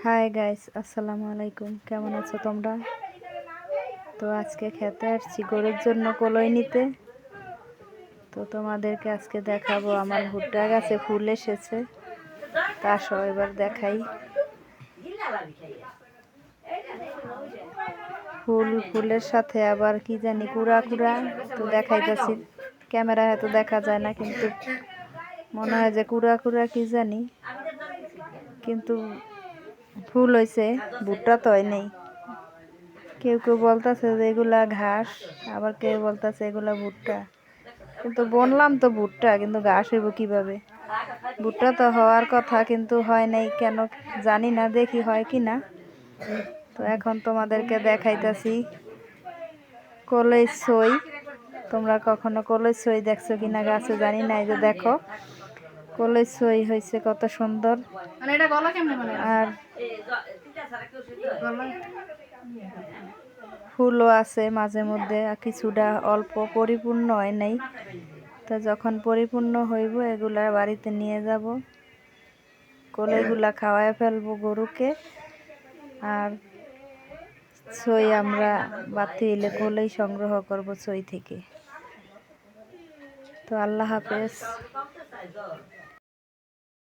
Hi guys, আসসালামু আলাইকুম। কেমন আছো তোমরা? তো আজকে খেতে আসছি গরুর জন্য কলই নিতে। তো তোমাদেরকে আজকে দেখাবো আমার ভুট্টা গাছে ফুল এসেছে। তা আসো এবার দেখাই। ফুলের সাথে আবার কি জানি কুড়া কুড়া, তো দেখাইতেছি। ক্যামেরায় হয়তো দেখা যায় না, কিন্তু মনে হয় যে কুড়া কুড়া কি জানি, কিন্তু ফুল হয়েছে, ভুট্টা তো হয় নেই। কেউ কেউ বলতেছে যে এগুলা ঘাস, আবার কেউ বলতেছে এগুলা ভুট্টা। কিন্তু বললাম তো ভুট্টা, কিন্তু ঘাস হইব কিভাবে? ভুট্টা তো হওয়ার কথা, কিন্তু হয় নাই কেন জানি না, দেখি হয় কি না। তো এখন তোমাদেরকে দেখাইতাছি কলই সই। তোমরা কখনো কলই সই দেখছো কিনা গাছে জানি না। এই যে দেখো কলই সই হয়েছে কত সুন্দর। আর ফুলও আছে মাঝে মধ্যে, কিছুটা অল্প পরিপূর্ণ হয় নাই। তো যখন পরিপূর্ণ হইব এগুলা বাড়িতে নিয়ে যাব, কলইগুলা খাওয়ায় ফেলবো গরুকে। আর ছই আমরা বাতি এলে কলই সংগ্রহ করব ছই থেকে। তো আল্লাহ হাফেজ।